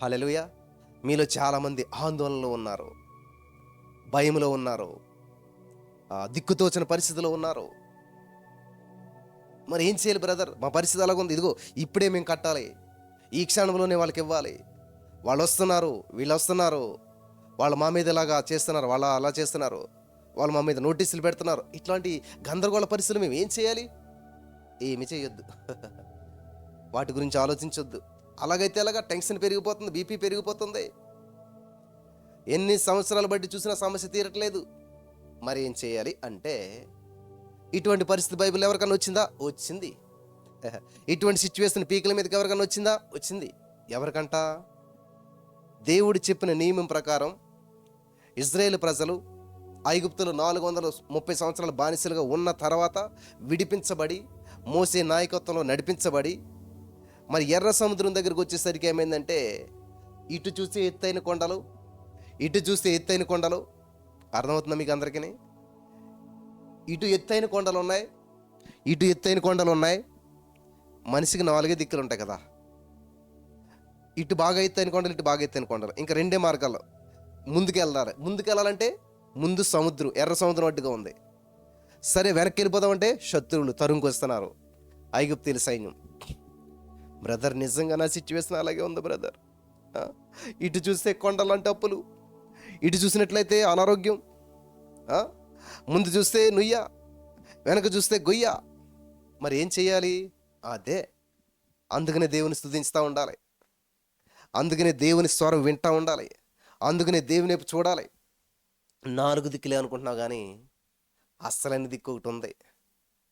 హల్లెలూయా. మీలో చాలామంది ఆందోళనలో ఉన్నారు, భయంలో ఉన్నారు, దిక్కుతోచని పరిస్థితిలో ఉన్నారు. మరి ఏం చేయాలి బ్రదర్? మా పరిస్థితి అలాగుంది. ఇదిగో ఇప్పుడే మేము కట్టాలి, ఈ క్షణంలోనే వాళ్ళకి ఇవ్వాలి, వాళ్ళు వస్తున్నారు, వీళ్ళు వస్తున్నారు, వాళ్ళు మా మీద ఇలాగా చేస్తున్నారు, వాళ్ళు అలా చేస్తున్నారు, వాళ్ళు మా మీద నోటీసులు పెడుతున్నారు. ఇట్లాంటి గందరగోళ పరిస్థితులు మేము ఏం చేయాలి? ఏమి చేయొద్దు. వాటి గురించి ఆలోచించొద్దు. అలాగైతే అలాగా టెన్షన్ పెరిగిపోతుంది, బీపీ పెరిగిపోతుంది. ఎన్ని సంవత్సరాలు బట్టి చూసినా సమస్య తీరట్లేదు. మరి ఏం చేయాలి అంటే, ఇటువంటి పరిస్థితి బైబిల్ ఎవరికన్నా వచ్చిందా? వచ్చింది. ఇటువంటి సిచ్యువేషన్ పీకల మీదకి ఎవరికన్నా వచ్చిందా? వచ్చింది. ఎవరికంట? దేవుడు చెప్పిన నియమం ప్రకారం ఇజ్రాయేల్ ప్రజలు ఐగుప్తులో 430 సంవత్సరాల బానిసలుగా ఉన్న తర్వాత విడిపించబడి, మోసే నాయకత్వంలో నడిపించబడి, మరి ఎర్ర సముద్రం దగ్గరికి వచ్చేసరికి ఏమైందంటే, ఇటు చూస్తే ఎత్తైన కొండలు, ఇటు చూస్తే ఎత్తైన కొండలు. అర్థమవుతుందా మీకు అందరికీ? ఇటు ఎత్తైన కొండలు ఉన్నాయి, ఇటు ఎత్తైన కొండలు ఉన్నాయి. మనిషికి 4 దిక్కులు ఉంటాయి కదా. ఇటు బాగా ఎత్తైన కొండలు, ఇటు బాగా ఎత్తైన కొండలు. ఇంకా 2 మార్గాలు ముందుకెళ్ళాలంటే ముందు సముద్రం, ఎర్ర సముద్రం అడ్డుగా ఉంది. సరే వెనక్కి వెళ్ళిపోదామంటే శత్రువులు తరుముకొస్తున్నారు, ఐగుప్తీయుల సైన్యం. బ్రదర్ నిజంగా నా సిచ్యువేషన్ అలాగే ఉంది బ్రదర్. ఇటు చూస్తే కొండలు అంటే అప్పులు, ఇటు చూసినట్లయితే అనారోగ్యం, ముందు చూస్తే నుయ్య, వెనక చూస్తే గొయ్య. మరి ఏం చేయాలి? అదే, అందుకనే దేవుని స్తుతించుతూ ఉండాలి, అందుకనే దేవుని స్వరం వింటూ ఉండాలి, అందుకనే దేవుని వైపు చూడాలి. 4 దిక్కులే అనుకుంటున్నావు కానీ అస్సలైన దిక్కు ఒకటి ఉంది.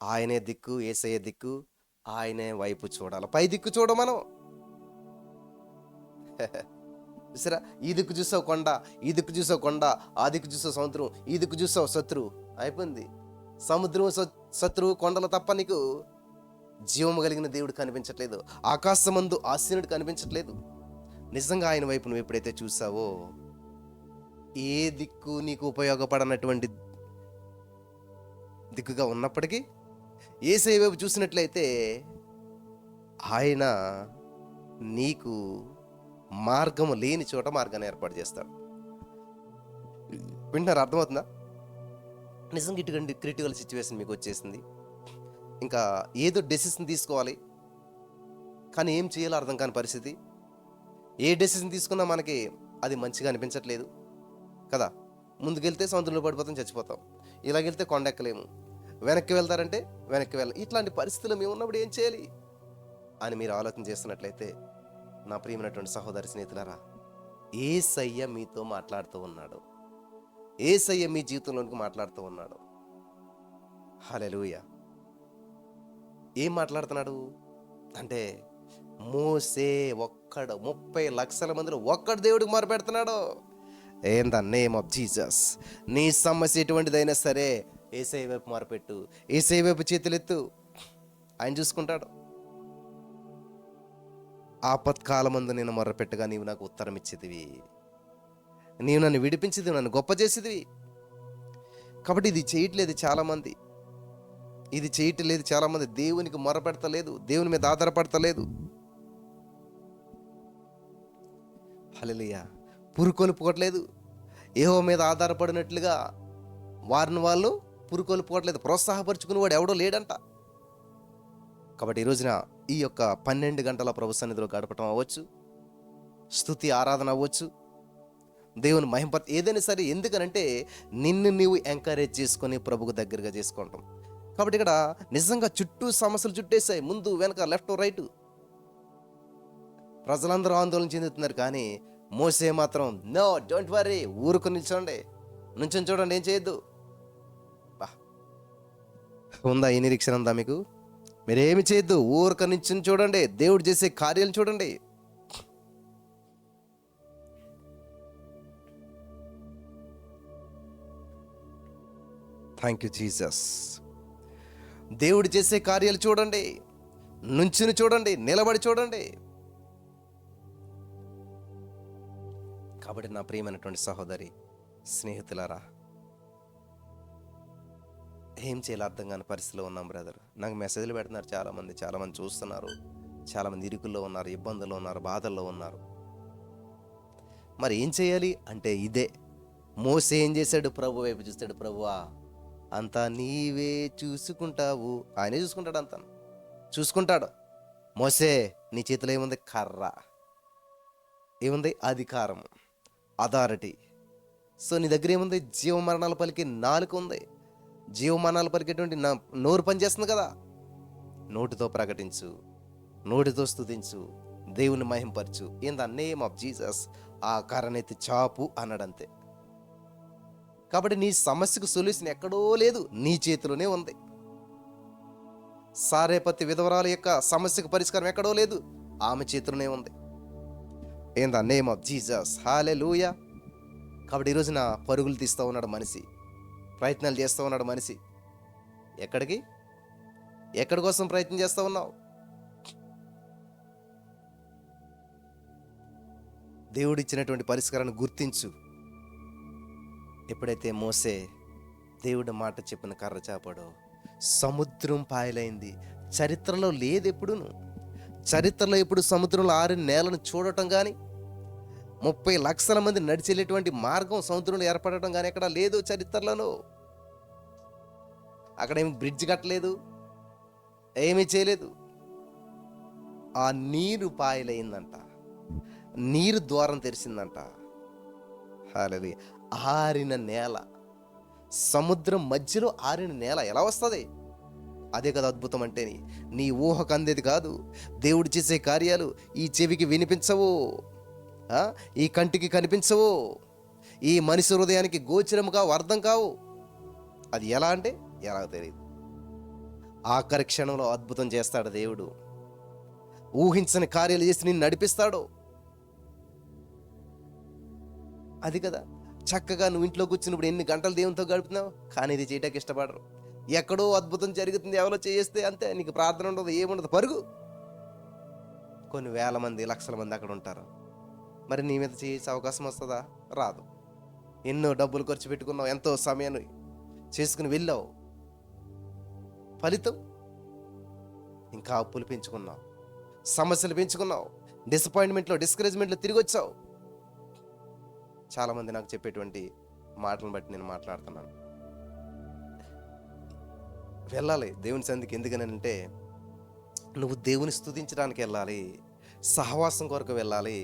ఆయనే దిక్కు, యేసయ్య దిక్కు, ఆయనే వైపు చూడాలి. పై దిక్కు చూడ మనం. చూసారా, ఈ దిక్కు చూసావు కొండ, ఈ దిక్కు చూసావు కొండ, ఆ దిక్కు చూసావు సముద్రం, ఈ దిక్కు చూసావు శత్రువు. అయిపోయింది. సముద్రం, శత్రువు, కొండలు తప్ప నీకు జీవము కలిగిన దేవుడు కనిపించట్లేదు. ఆకాశమందు ఆసీనుడు కనిపించట్లేదు. నిజంగా ఆయన వైపు నువ్వు ఎప్పుడైతే చూసావో, ఏ దిక్కు నీకు ఉపయోగపడనటువంటి దిక్కుగా ఉన్నప్పటికీ యేసయ్య వైపు చూసినట్లయితే ఆయన నీకు మార్గము లేని చోట మార్గాన్ని ఏర్పాటు చేస్తాడు. వింటున్నారు? అర్థమవుతుందా? నిజంగా ఇటువంటి క్రిటికల్ సిచ్యువేషన్ మీకు వచ్చేసింది. ఇంకా ఏదో డెసిషన్ తీసుకోవాలి, కానీ ఏం చేయాలో అర్థం కాని పరిస్థితి. ఏ డెసిషన్ తీసుకున్నా మనకి అది మంచిగా అనిపించట్లేదు కదా. ముందుకెళ్తే సముద్రంలో పడిపోతాం, చచ్చిపోతాం. ఇలాగెళ్తే కొండ ఎక్కలేము, వెనక్కి వెళ్తారంటే వెనక్కి వెళ్ళాలి. ఇట్లాంటి పరిస్థితులు మేము ఉన్నప్పుడు ఏం చేయాలి అని మీరు ఆలోచన చేస్తున్నట్లయితే, నా ప్రియమైనటువంటి సహోదరి స్నేహితులారా, యేసయ్య మీతో మాట్లాడుతూ ఉన్నాడు. యేసయ్య మీ జీవితంలోనికి మాట్లాడుతూ ఉన్నాడు. హల్లెలూయా. ఏం మాట్లాడుతున్నాడు అంటే, మోసే ఒక్కడు 30 లక్షల మందిలో ఒక్కడు దేవుడికి మొరపెడుతున్నాడు. In the name of Jesus. నీ సమస్య ఎటువంటిదైనా సరే యేసయ్య వైపు మొరపెట్టు, యేసయ్య వైపు చేతులెత్తు, ఆయన చూసుకుంటాడు. ఆపత్కాలమందు నేను మొర్రపెట్టగా నీవు నాకు ఉత్తరం ఇచ్చేదివి, నీవు నన్ను విడిపించేది, నన్ను గొప్ప చేసేదివి. కాబట్టి ఇది చేయట్లేదు చాలామంది, ఇది చేయట్లేదు చాలామంది. దేవునికి మొరపెడతలేదు, దేవుని మీద ఆధారపడతలేదు. హల్లెలూయా. పురుకొల్పుకోవట్లేదు, యెహోవా మీద ఆధారపడినట్లుగా వారిని వాళ్ళు పురుకొల్పుకోవట్లేదు. ప్రోత్సాహపరుచుకుని వాడు ఎవడో లేడంట. కాబట్టి ఈ రోజున ఈ యొక్క 12 గంటల ప్రభు సన్నిధిలో గడపటం అవ్వచ్చు, స్తుతి ఆరాధన అవ్వచ్చు, దేవుని మహింప, ఏదైనా సరే. ఎందుకనంటే నిన్ను నీవు ఎంకరేజ్ చేసుకొని ప్రభుకు దగ్గరగా చేసుకుంటాం. కాబట్టి ఇక్కడ నిజంగా చుట్టూ సమస్యలు చుట్టేసాయి, ముందు వెనక లెఫ్ట్ రైట్. ప్రజలందరూ ఆందోళన చెందుతున్నారు, కానీ మోసే మాత్రం నో డోంట్ వరీ, ఊరుకు నిల్చోండి, నుంచొని చూడండి, ఏం చేయొద్దు. ఉందా ఈ నిరీక్షణ? ఉందా మీకు? మీరేమి చేయొద్దు, ఊరక నిల్చొని చూడండి, దేవుడు చేసే కార్యాలు చూడండి. Thank you Jesus. దేవుడు చేసే కార్యాలు చూడండి, నుంచుని చూడండి, నిలబడి చూడండి. కాబట్టి నా ప్రియమైనటువంటి సహోదరి స్నేహితులారా, ఏం చేయాలి అర్థం కాని పరిస్థితిలో ఉన్నాం బ్రదర్. నాకు మెసేజ్లు పెడుతున్నారు చాలామంది చూస్తున్నారు, చాలామంది ఇరుకుల్లో ఉన్నారు, ఇబ్బందుల్లో ఉన్నారు, బాధల్లో ఉన్నారు. మరి ఏం చేయాలి అంటే ఇదే. మోసే ఏం చేశాడు? ప్రభు వైపు చూస్తాడు. ప్రభువా, అంతా నీవే చూసుకుంటావు. ఆయనే చూసుకుంటాడు, అంతా చూసుకుంటాడు. మోసే, నీ చేతిలో ఏముంది? కర్ర. ఏముంది? అధికారం, అథారిటీ. సో నీ దగ్గర ఏముంది? జీవమరణాలు పలికే నాలుక ఉంది. జీవమరణాలు పలికేటువంటి నోరు పనిచేస్తుంది కదా. నోటితో ప్రకటించు, నోటితో స్తుతించు, దేవుని మహింపరచు. In the name of Jesus. ఆ కర్రనెత్తి చాపు అన్నాడంతే. కాబట్టి నీ సమస్యకు సొల్యూషన్ ఎక్కడో లేదు, నీ చేతిలోనే ఉంది. సారేపతి విధవరాల యొక్క సమస్యకు పరిష్కారం ఎక్కడో లేదు, ఆమె చేతిలోనే ఉంది. In the name of Jesus. హల్లెలూయా. కాబట్టి ఈరోజున పరుగులు తీస్తూ ఉన్నాడు మనిషి, ప్రయత్నాలు చేస్తూ ఉన్నాడు మనిషి. ఎక్కడికి? ఎక్కడి కోసం ప్రయత్నం చేస్తూ ఉన్నావు? దేవుడిచ్చినటువంటి పరిష్కారాన్ని గుర్తించు. ఎప్పుడైతే మోసే దేవుడి మాట చెప్పిన కర్ర చాపాడో సముద్రం పాయలైంది. చరిత్రలో లేదు ఎప్పుడును. చరిత్రలో ఎప్పుడు సముద్రంలో ఆరిన నేలను చూడటం కానీ, 30 లక్షల మంది నడిచెళ్ళేటువంటి మార్గం సముద్రంలో ఏర్పడటం కానీ ఎక్కడ లేదు చరిత్రలో. అక్కడ ఏమి బ్రిడ్జ్ కట్టలేదు, ఏమీ చేయలేదు. ఆ నీరు పాయలైందంట, నీరు ద్వారం తెరిచిందంట. హల్లెలూయా. ఆరిన నేల, సముద్రం మధ్యలో ఆరిన నేల ఎలా వస్తుంది? అదే కదా అద్భుతం అంటే. నీ ఊహకు అందేది కాదు. దేవుడు చేసే కార్యాలు ఈ చెవికి వినిపించవు, ఈ కంటికి కనిపించవు, ఈ మనిషి హృదయానికి గోచరం కావు, అర్థం కావు. అది ఎలా అంటే ఎలా తెలియదు. ఆఖరి క్షణంలో అద్భుతం చేస్తాడు దేవుడు. ఊహించని కార్యాలు చేసి నిన్ను నడిపిస్తాడు. అది కదా. చక్కగా నువ్వు ఇంట్లో కూర్చున్నప్పుడు ఎన్ని గంటలు దేవునితో గడుపుతున్నావు, కానీ ఇది చేయటానికి ఇష్టపడరు. ఎక్కడో అద్భుతం జరుగుతుంది, ఎవరో చేస్తే అంతే, నీకు ప్రార్థన ఉండదు, ఏముండదు, పరుగు. కొన్ని వేల మంది, లక్షల మంది అక్కడ ఉంటారు. మరి నీ మీద చేసే అవకాశం వస్తుందా? రాదు. ఎన్నో డబ్బులు ఖర్చు పెట్టుకున్నావు, ఎంతో సమయాన్ని చేసుకుని వెళ్ళావు, ఫలితం ఇంకా అప్పులు పెంచుకున్నావు, సమస్యలు పెంచుకున్నావు, డిసప్పాయింట్మెంట్లో, డిస్కరేజ్మెంట్లో తిరిగి వచ్చావు. చాలామంది నాకు చెప్పేటువంటి మాటలను బట్టి నేను మాట్లాడుతున్నాను. వెళ్ళాలి దేవుని సన్నిధికి. ఎందుకనంటే నువ్వు దేవుని స్తుతించడానికి వెళ్ళాలి, సహవాసం కొరకు వెళ్ళాలి,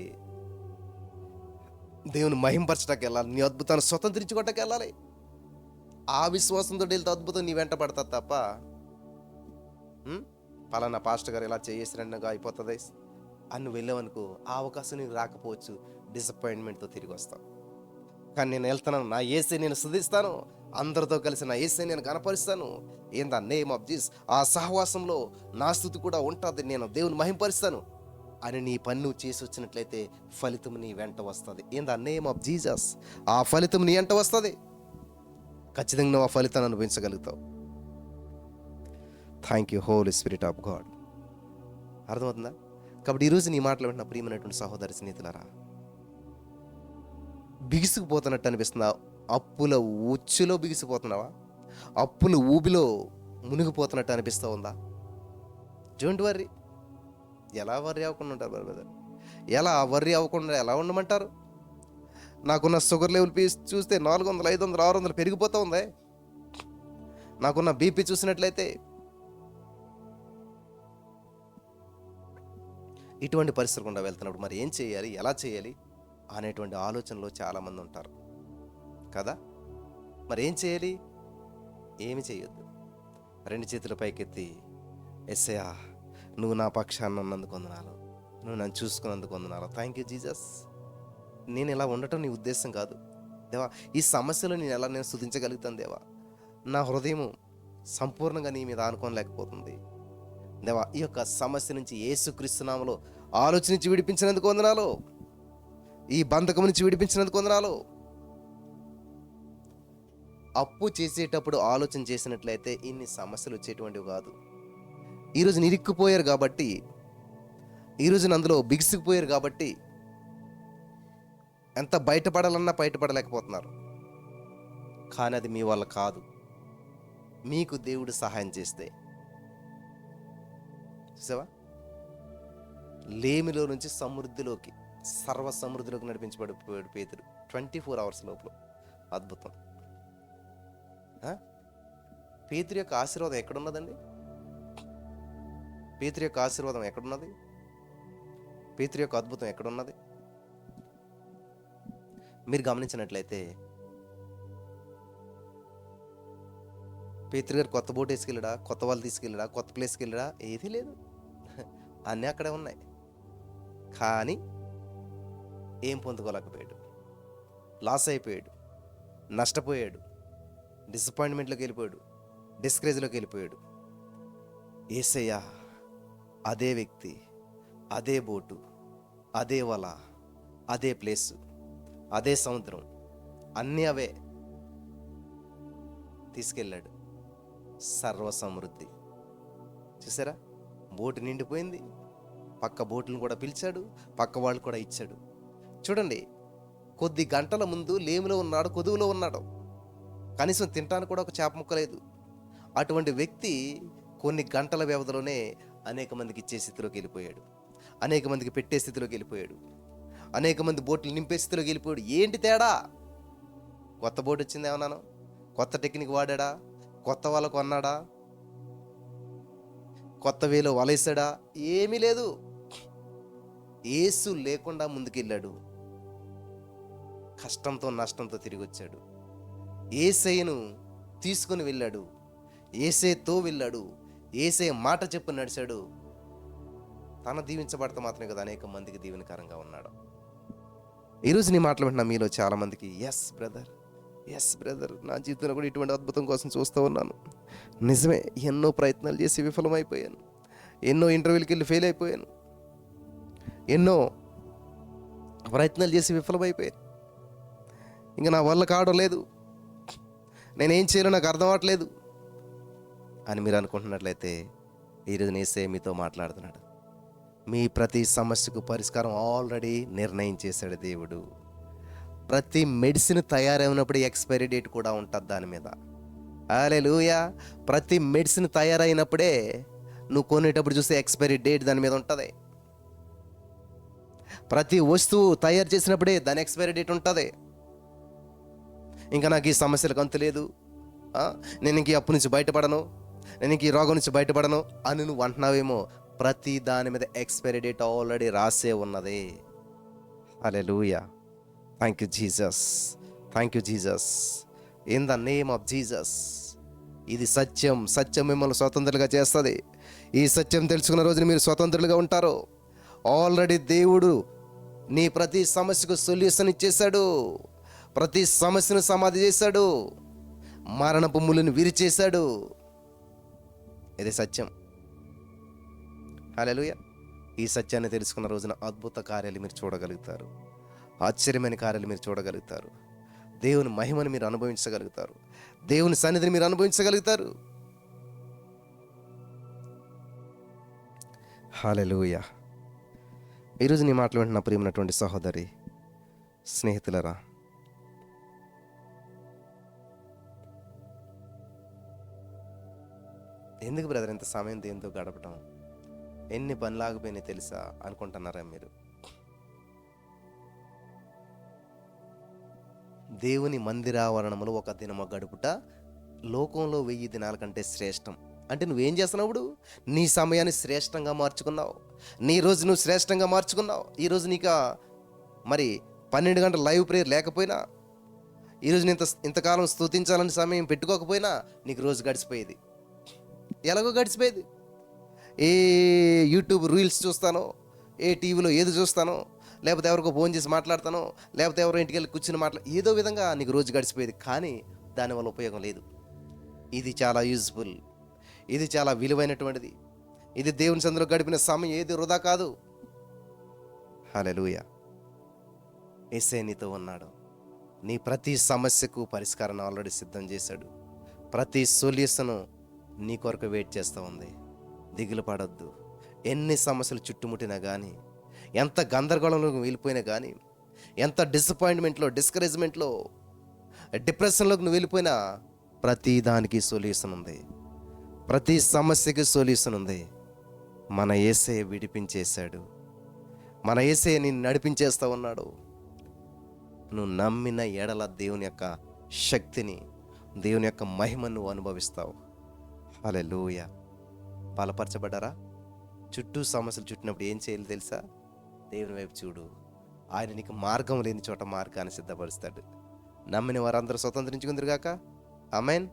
దేవుని మహింపరచడానికి వెళ్ళాలి, నీ అద్భుతాన్ని స్వతంత్రించుకోవటానికి వెళ్ళాలి. ఆ విశ్వాసంతో వెళ్తే అద్భుతం నీ వెంట పడతా తప్ప పలానా పాస్టర్ గారు ఇలా చేసినట్టుగా అయిపోతుంది అని నువ్వు వెళ్ళావనుకో, ఆ అవకాశం నీకు రాకపోవచ్చు, డిసప్పాయింట్మెంట్తో తిరిగి వస్తావు. కానీ నేను వెళ్తున్నాను, నా యేసే నేను స్తుతిస్తాను, అందరితో కలిసి నా యేసే నేను కనపరుస్తాను. In the name of Jesus. ఆ సహవాసంలో నా స్తుతి కూడా ఉంటుంది, నేను దేవుని మహింపరుస్తాను అని నీ పని నువ్వు చేసి వచ్చినట్లయితే ఫలితం నీ వెంట వస్తుంది. In the name of Jesus. ఆ ఫలితం నీ వెంట వస్తుంది. ఖచ్చితంగా నువ్వు ఆ ఫలితాన్ని అనుభవించగలుగుతావు. Thank you Holy Spirit of God. అర్థమవుతుందా? కాబట్టి ఈరోజు నీ మాటలు వింటున్న ప్రియమైనటువంటి సహోదరి స్నేహితులారా, బిగుసుకుపోతున్నట్టు అనిపిస్తుందా? అప్పుల ఉచ్చులో బిగిసిపోతున్నావా? అప్పుల ఊబిలో మునిగిపోతున్నట్టు అనిపిస్తూ ఉందా? Don't worry. ఎలా వర్రీ అవ్వకుండా ఉంటారు బ్రదర్? ఎలా వర్రీ అవ్వకుండా ఎలా ఉండమంటారు? నాకున్న షుగర్ లెవెల్ చూస్తే 400, 500, 600 పెరిగిపోతూ ఉంది. నాకున్న బీపీ చూసినట్లయితే ఇటువంటి పరిస్థితులు గుండా వెళ్తున్నప్పుడు మరి ఏం చేయాలి, ఎలా చేయాలి అనేటువంటి ఆలోచనలో చాలామంది ఉంటారు కదా. మరి ఏం చేయాలి? ఏమి చేయొద్దు. 2 చేతుల పైకెత్తి, యేసయ్యా నువ్వు నా పక్షాన్ని ఉన్నందుకు వందనాలు, నువ్వు నన్ను చూసుకున్నందుకు వందనాలు. Thank you Jesus. నేను ఇలా ఉండటం నీ ఉద్దేశం కాదు దేవా. ఈ సమస్యలో నేను స్తుతించగలుగుతాను దేవా. నా హృదయం సంపూర్ణంగా నీ మీద ఆనుకోలేకపోతుంది దేవా. ఈ యొక్క సమస్య నుంచి యేసుక్రీస్తు నామములో ఆలోచించి విడిపించినందుకు వందనాలు, ఈ బంధకం నుంచి విడిపించినందుకు వందనాలు. అప్పు చేసేటప్పుడు ఆలోచన చేసినట్లయితే ఇన్ని సమస్యలు వచ్చేటువంటివి కాదు. ఈరోజు నిరిక్కుపోయారు కాబట్టి, ఈరోజు అందులో బిగిసిపోయారు కాబట్టి ఎంత బయటపడాలన్నా బయటపడలేకపోతున్నారు. కానీ అది మీ వల్ల కాదు, మీకు దేవుడు సహాయం చేస్తే. చూసావా? లేమిలో నుంచి సమృద్ధిలోకి, సర్వ సమృద్ధిలోకి నడిపించబడిపోయాడు పేతురు 24 అవర్స్ లోపల. అద్భుతం. పేతురు యొక్క ఆశీర్వాదం ఎక్కడున్నదండి? పేతురు యొక్క ఆశీర్వాదం ఎక్కడున్నది? పేతురు యొక్క అద్భుతం ఎక్కడున్నది? మీరు గమనించినట్లయితే పేతురు గారు కొత్త బోట్ వేసుకెళ్ళడా, కొత్త వాళ్ళు తీసుకెళ్ళడా, కొత్త ప్లేస్కి వెళ్ళడా? ఏదీ లేదు. అన్నీ అక్కడే ఉన్నాయి. కానీ ఏం పొందుకోలేకపోయాడు. లాస్ అయిపోయాడు, నష్టపోయాడు, డిసప్పాయింట్మెంట్లోకి వెళ్ళిపోయాడు, డిస్కరేజ్లోకి వెళ్ళిపోయాడు. యేసయ్య అదే వ్యక్తి, అదే బోటు, అదే వల, అదే ప్లేసు, అదే సముద్రం, అన్నీ అవే తీసుకెళ్ళాడు. సర్వ సమృద్ధి. చూసారా? బోటు నిండిపోయింది, పక్క బోట్లను కూడా పిలిచాడు, పక్క వాళ్ళు కూడా ఇచ్చాడు. చూడండి, కొద్ది గంటల ముందు లేమిలో ఉన్నాడు, కొదువులో ఉన్నాడు, కనీసం తినడానికి కూడా ఒక చేప ముక్క లేదు. అటువంటి వ్యక్తి కొన్ని గంటల వ్యవధిలోనే అనేక మందికి ఇచ్చే స్థితిలోకి వెళ్ళిపోయాడు, అనేక మందికి పెట్టే స్థితిలోకి వెళ్ళిపోయాడు, అనేక మంది బోట్లు నింపే స్థితిలోకి వెళ్ళిపోయాడు. ఏంటి తేడా? కొత్త బోట్ వచ్చింది ఏమన్నాను? కొత్త టెక్నిక్ వాడా? కొత్త వల కొన్నాడా? కొత్త వేలో వలేసాడా? ఏమీ లేదు. యేసు లేకుండా ముందుకెళ్ళాడు, కష్టంతో నష్టంతో తిరిగి వచ్చాడు. యేసయ్యను తీసుకొని వెళ్ళాడు, యేసయ్యతో వెళ్ళాడు, యేసయ్య మాట చెప్పు నడిచాడు. తన దీవించబడతా మాత్రమే కదా అనేక మందికి దీవెనకరంగా ఉన్నాడు. ఈరోజు నీ మాటలు వింటున్నా మీలో చాలామందికి ఎస్ బ్రదర్, నా జీవితంలో కూడా ఇటువంటి అద్భుతం కోసం చూస్తూ ఉన్నాను. నిజమే, ఎన్నో ప్రయత్నాలు చేసి విఫలమైపోయాను, ఎన్నో ఇంటర్వ్యూలకి వెళ్ళి ఫెయిల్ అయిపోయాను, ఎన్నో ప్రయత్నాలు చేసి విఫలమైపోయాను, ఇంకా నా వల్ల కావడం లేదు, నేనేం చేయాలో నాకు అర్థం అవ్వట్లేదు అని మీరు అనుకుంటున్నట్లయితే ఈరోజు యేసయ్య మీతో మాట్లాడుతున్నాడు. మీ ప్రతి సమస్యకు పరిష్కారం ఆల్రెడీ నిర్ణయం చేశాడు దేవుడు. ప్రతి మెడిసిన్ తయారైనప్పుడు ఎక్స్పైరీ డేట్ కూడా ఉంటుంది దాని మీద. హల్లెలూయా. ప్రతి మెడిసిన్ తయారైనప్పుడే నువ్వు కొనేటప్పుడు చూస్తే ఎక్స్పైరీ డేట్ దాని మీద ఉంటుంది. ప్రతి వస్తువు తయారు చేసినప్పుడే దాని ఎక్స్పైరీ డేట్ ఉంటుంది. ఇంకా నాకు ఈ సమస్యలకు అంతు లేదు, నేను ఇంక ఈ అప్పు నుంచి బయటపడను, నేను ఇంక ఈ రోగం నుంచి బయటపడను అని నువ్వు అంటున్నావేమో. ప్రతి దాని మీద ఎక్స్పైరీ డేట్ ఆల్రెడీ రాసే ఉన్నది. హల్లెలూయా. Thank you Jesus, in the name of Jesus. ఇది సత్యం మిమ్మల్ని స్వతంత్రులుగా చేస్తుంది. ఈ సత్యం తెలుసుకున్న రోజున మీరు స్వతంత్రులుగా ఉంటారు. ఆల్రెడీ దేవుడు నీ ప్రతి సమస్యకు సొల్యూషన్ ఇచ్చేశాడు, ప్రతి సమస్యను సమాధి చేశాడు, మరణపు ముళ్ళను విరిచేశాడు. ఇది సత్యం. హల్లెలూయా. ఈ సత్యాన్ని తెలుసుకున్న రోజున అద్భుత కార్యాలు మీరు చూడగలుగుతారు, ఆశ్చర్యమైన కార్యాలు మీరు చూడగలుగుతారు, దేవుని మహిమను మీరు అనుభవించగలుగుతారు, దేవుని సన్నిధిని మీరు అనుభవించగలుగుతారు. హల్లెలూయా. ఈరోజు నీ మాటలు వింటున్న ప్రియమైనటువంటి సహోదరి స్నేహితులరా, ఎందుకు బ్రదర్ ఇంత సమయం దేంతో గడపటం, ఎన్ని పనులాగిపోయినాయి తెలుసా అనుకుంటున్నారా మీరు? దేవుని మందిరావరణములు ఒక దినము గడుపుట లోకంలో 1000 దినాల కంటే శ్రేష్టం. అంటే నువ్వేం చేస్తున్నావు? నీ సమయాన్ని శ్రేష్టంగా మార్చుకున్నావు, నీ రోజు నువ్వు శ్రేష్టంగా మార్చుకున్నావు. ఈరోజు నీకు మరి 12 గంటల లైవ్ ప్రేయర్ లేకపోయినా, ఈరోజు నేను ఇంతకాలం స్తుతించాలని సమయం పెట్టుకోకపోయినా నీకు రోజు గడిచిపోయేది. ఎలాగో గడిచిపోయేది. ఏ యూట్యూబ్ రీల్స్ చూస్తానో, ఏ టీవీలో ఏది చూస్తానో, లేకపోతే ఎవరికో ఫోన్ చేసి మాట్లాడతానో, లేకపోతే ఎవరో ఇంటికి వెళ్ళి కూర్చుని ఏదో విధంగా నీకు రోజు గడిచిపోయేది. కానీ దానివల్ల ఉపయోగం లేదు. ఇది చాలా యూజ్ఫుల్, ఇది చాలా విలువైనటువంటిది. ఇది దేవుని సందులో గడిపిన సమయం ఏది వృధా కాదు. హల్లెలూయా. యేసయ్య నీతో ఉన్నాడు. నీ ప్రతి సమస్యకు పరిష్కారాన్ని ఆల్రెడీ సిద్ధం చేశాడు. ప్రతి సొల్యూషను నీ కొరకు వెయిట్ చేస్తూ ఉంది. దిగులు పడొద్దు. ఎన్ని సమస్యలు చుట్టుముట్టినా కానీ, ఎంత గందరగోళంలోకి వెళ్ళిపోయినా కానీ, ఎంత డిసప్పాయింట్మెంట్లో, డిస్కరేజ్మెంట్లో, డిప్రెషన్లోకి నువ్వు వెళ్ళిపోయినా ప్రతి దానికి సొల్యూషన్ ఉంది, ప్రతి సమస్యకి సొల్యూషన్ ఉంది. మన యేసయ్య విడిపించేశాడు. మన యేసయ్య నిన్ను నడిపించేస్తా ఉన్నాడు. నువ్వు నమ్మిన ఎడల దేవుని యొక్క శక్తిని, దేవుని యొక్క మహిమను నువ్వు అనుభవిస్తావు. హల్లెలూయా. బలపరచబడ్డారా? చుట్టూ సమస్యలు చుట్టినప్పుడు ఏం చేయాలి తెలుసా? దేవుని వైపు చూడు. ఆయన నీకు మార్గం లేని చోట మార్గాన్ని సిద్ధపరుస్తాడు. నమ్మిన వారందరూ స్వతంత్రించుకుందరుగాక. ఆమేన్.